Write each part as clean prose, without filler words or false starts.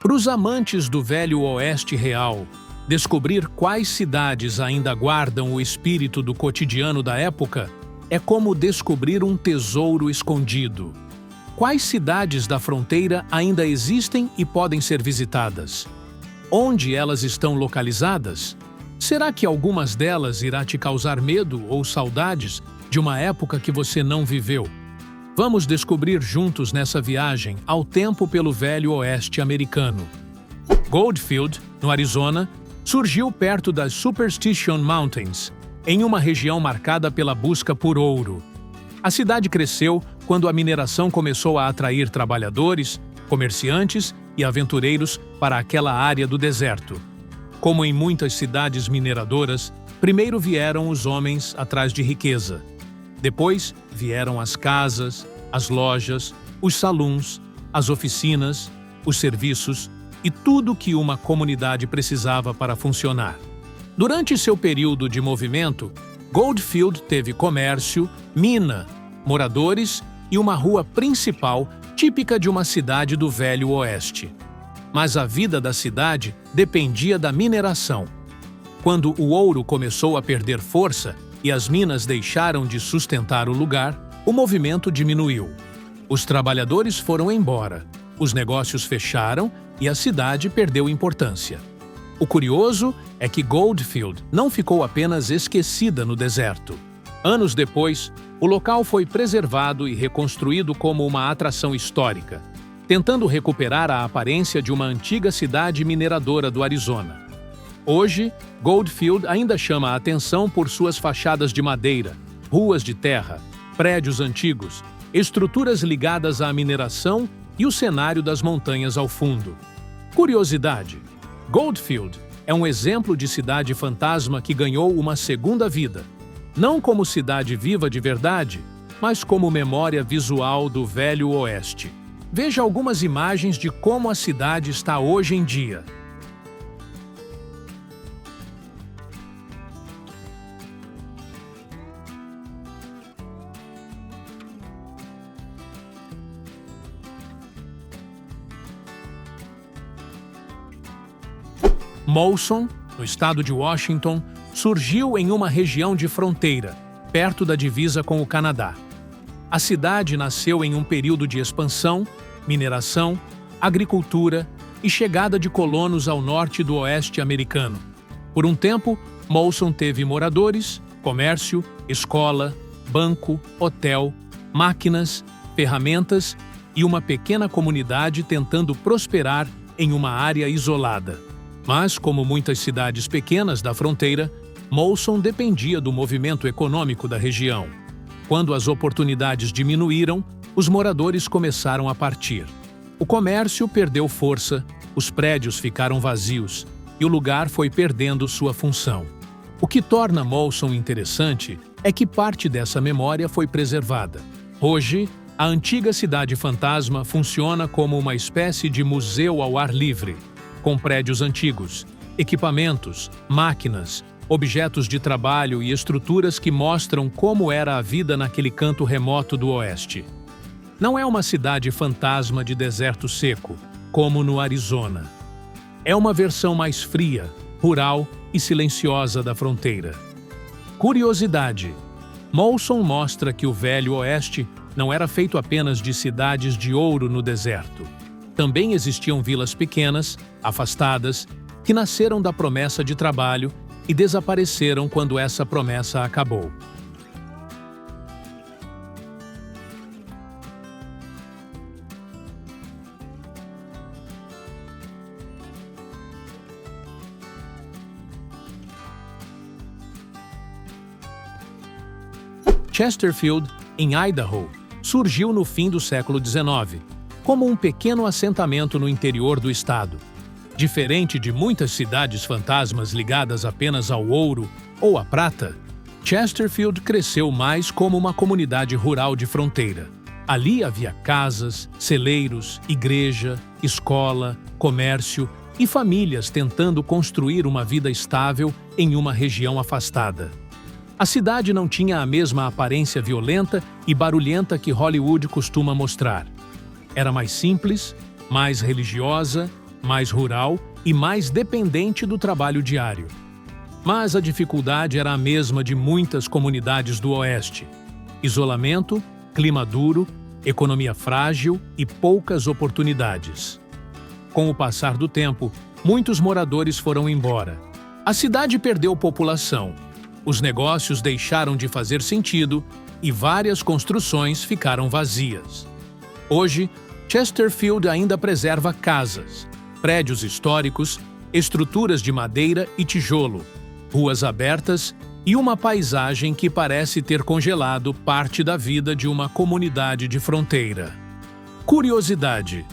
Para os amantes do Velho Oeste real, descobrir quais cidades ainda guardam o espírito do cotidiano da época é como descobrir um tesouro escondido. Quais cidades da fronteira ainda existem e podem ser visitadas? Onde elas estão localizadas? Será que algumas delas irá te causar medo ou saudades de uma época que você não viveu? Vamos descobrir juntos nessa viagem ao tempo pelo Velho Oeste americano. Goldfield, no Arizona, surgiu perto das Superstition Mountains, em uma região marcada pela busca por ouro. A cidade cresceu quando a mineração começou a atrair trabalhadores, comerciantes e aventureiros para aquela área do deserto. Como em muitas cidades mineradoras, primeiro vieram os homens atrás de riqueza. Depois vieram as casas, as lojas, os salões, as oficinas, os serviços e tudo que uma comunidade precisava para funcionar. Durante seu período de movimento, Goldfield teve comércio, mina, moradores e uma rua principal típica de uma cidade do Velho Oeste. Mas a vida da cidade dependia da mineração. Quando o ouro começou a perder força e as minas deixaram de sustentar o lugar, o movimento diminuiu. Os trabalhadores foram embora, os negócios fecharam e a cidade perdeu importância. O curioso é que Goldfield não ficou apenas esquecida no deserto. Anos depois, o local foi preservado e reconstruído como uma atração histórica, tentando recuperar a aparência de uma antiga cidade mineradora do Arizona. Hoje, Goldfield ainda chama a atenção por suas fachadas de madeira, ruas de terra, prédios antigos, estruturas ligadas à mineração e o cenário das montanhas ao fundo. Curiosidade: Goldfield é um exemplo de cidade fantasma que ganhou uma segunda vida, não como cidade viva de verdade, mas como memória visual do Velho Oeste. Veja algumas imagens de como a cidade está hoje em dia. Molson, no estado de Washington, surgiu em uma região de fronteira, perto da divisa com o Canadá. A cidade nasceu em um período de expansão, mineração, agricultura e chegada de colonos ao norte do oeste americano. Por um tempo, Molson teve moradores, comércio, escola, banco, hotel, máquinas, ferramentas e uma pequena comunidade tentando prosperar em uma área isolada. Mas, como muitas cidades pequenas da fronteira, Molson dependia do movimento econômico da região. Quando as oportunidades diminuíram, os moradores começaram a partir. O comércio perdeu força, os prédios ficaram vazios e o lugar foi perdendo sua função. O que torna Molson interessante é que parte dessa memória foi preservada. Hoje, a antiga cidade fantasma funciona como uma espécie de museu ao ar livre, com prédios antigos, equipamentos, máquinas, objetos de trabalho e estruturas que mostram como era a vida naquele canto remoto do Oeste. Não é uma cidade fantasma de deserto seco, como no Arizona. É uma versão mais fria, rural e silenciosa da fronteira. Curiosidade: Molson mostra que o Velho Oeste não era feito apenas de cidades de ouro no deserto. Também existiam vilas pequenas, afastadas, que nasceram da promessa de trabalho e desapareceram quando essa promessa acabou. Chesterfield, em Idaho, surgiu no fim do século XIX, como um pequeno assentamento no interior do estado. Diferente de muitas cidades fantasmas ligadas apenas ao ouro ou à prata, Chesterfield cresceu mais como uma comunidade rural de fronteira. Ali havia casas, celeiros, igreja, escola, comércio e famílias tentando construir uma vida estável em uma região afastada. A cidade não tinha a mesma aparência violenta e barulhenta que Hollywood costuma mostrar. Era mais simples, mais religiosa, mais rural e mais dependente do trabalho diário. Mas a dificuldade era a mesma de muitas comunidades do Oeste: isolamento, clima duro, economia frágil e poucas oportunidades. Com o passar do tempo, muitos moradores foram embora. A cidade perdeu população, os negócios deixaram de fazer sentido e várias construções ficaram vazias. Hoje, Chesterfield ainda preserva casas, prédios históricos, estruturas de madeira e tijolo, ruas abertas e uma paisagem que parece ter congelado parte da vida de uma comunidade de fronteira. Curiosidade: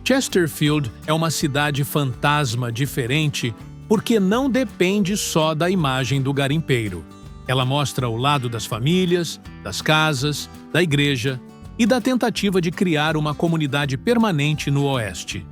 Chesterfield é uma cidade fantasma diferente porque não depende só da imagem do garimpeiro. Ela mostra o lado das famílias, das casas, da igreja e da tentativa de criar uma comunidade permanente no Oeste.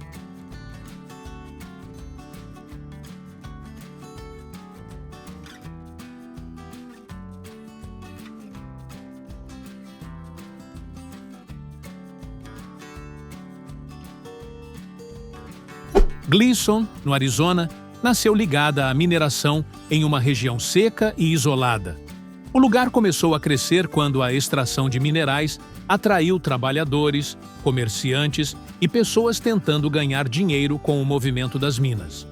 Gleason, no Arizona, nasceu ligada à mineração em uma região seca e isolada. O lugar começou a crescer quando a extração de minerais atraiu trabalhadores, comerciantes e pessoas tentando ganhar dinheiro com o movimento das minas.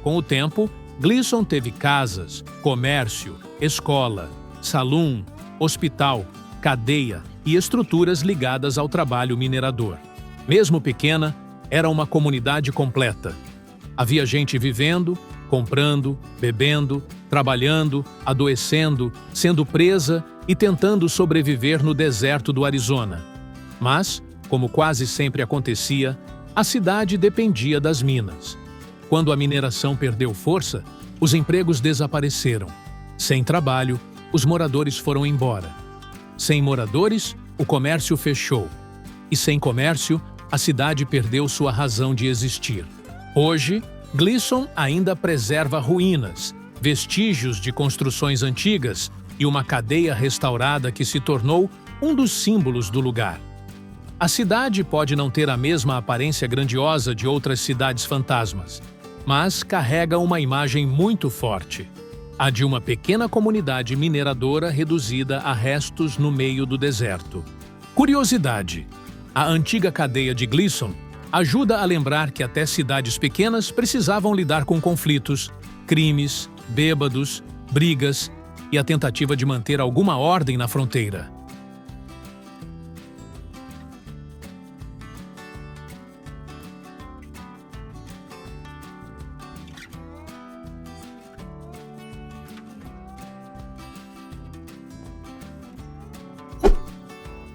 Com o tempo, Gleason teve casas, comércio, escola, salão, hospital, cadeia e estruturas ligadas ao trabalho minerador. Mesmo pequena, era uma comunidade completa. Havia gente vivendo, comprando, bebendo, trabalhando, adoecendo, sendo presa e tentando sobreviver no deserto do Arizona. Mas, como quase sempre acontecia, a cidade dependia das minas. Quando a mineração perdeu força, os empregos desapareceram. Sem trabalho, os moradores foram embora. Sem moradores, o comércio fechou. E sem comércio, a cidade perdeu sua razão de existir. Hoje, Gleason ainda preserva ruínas, vestígios de construções antigas e uma cadeia restaurada que se tornou um dos símbolos do lugar. A cidade pode não ter a mesma aparência grandiosa de outras cidades fantasmas, mas carrega uma imagem muito forte: a de uma pequena comunidade mineradora reduzida a restos no meio do deserto. Curiosidade: a antiga cadeia de Gleason ajuda a lembrar que até cidades pequenas precisavam lidar com conflitos, crimes, bêbados, brigas e a tentativa de manter alguma ordem na fronteira.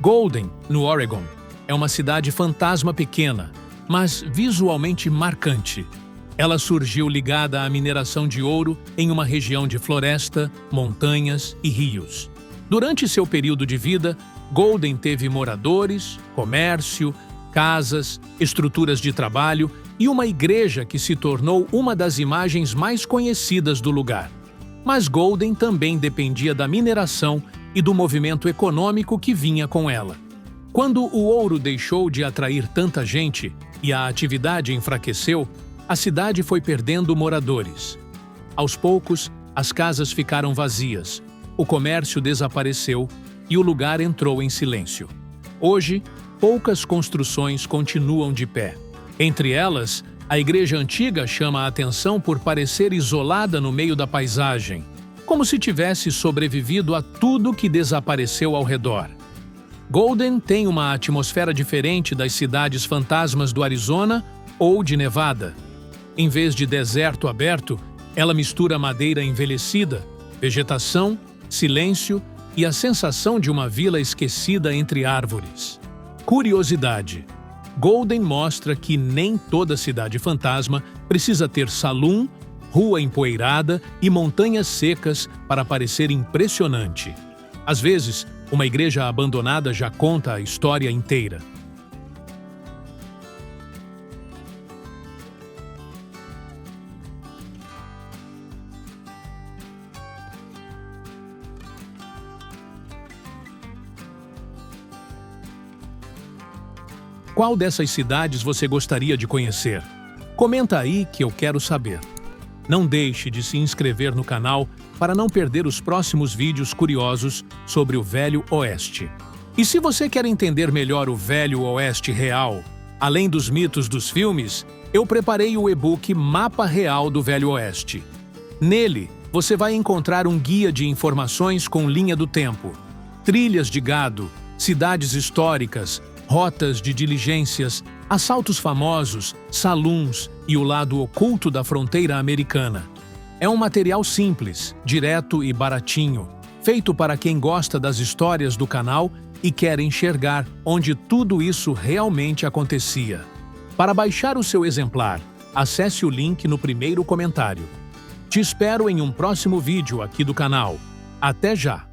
Golden, no Oregon, é uma cidade fantasma pequena, mas visualmente marcante. Ela surgiu ligada à mineração de ouro em uma região de floresta, montanhas e rios. Durante seu período de vida, Golden teve moradores, comércio, casas, estruturas de trabalho e uma igreja que se tornou uma das imagens mais conhecidas do lugar. Mas Golden também dependia da mineração e do movimento econômico que vinha com ela. Quando o ouro deixou de atrair tanta gente e a atividade enfraqueceu, a cidade foi perdendo moradores. Aos poucos, as casas ficaram vazias, o comércio desapareceu e o lugar entrou em silêncio. Hoje, poucas construções continuam de pé. Entre elas, a igreja antiga chama a atenção por parecer isolada no meio da paisagem, como se tivesse sobrevivido a tudo que desapareceu ao redor. Golden tem uma atmosfera diferente das cidades fantasmas do Arizona ou de Nevada. Em vez de deserto aberto, ela mistura madeira envelhecida, vegetação, silêncio e a sensação de uma vila esquecida entre árvores. Curiosidade: Golden mostra que nem toda cidade fantasma precisa ter salão, rua empoeirada e montanhas secas para parecer impressionante. Às vezes, uma igreja abandonada já conta a história inteira. Qual dessas cidades você gostaria de conhecer? Comenta aí que eu quero saber. Não deixe de se inscrever no canal para não perder os próximos vídeos curiosos sobre o Velho Oeste. E se você quer entender melhor o Velho Oeste real, além dos mitos dos filmes, eu preparei o e-book Mapa Real do Velho Oeste. Nele, você vai encontrar um guia de informações com linha do tempo, trilhas de gado, cidades históricas, rotas de diligências, assaltos famosos, saluns e o lado oculto da fronteira americana. É um material simples, direto e baratinho, feito para quem gosta das histórias do canal e quer enxergar onde tudo isso realmente acontecia. Para baixar o seu exemplar, acesse o link no primeiro comentário. Te espero em um próximo vídeo aqui do canal. Até já!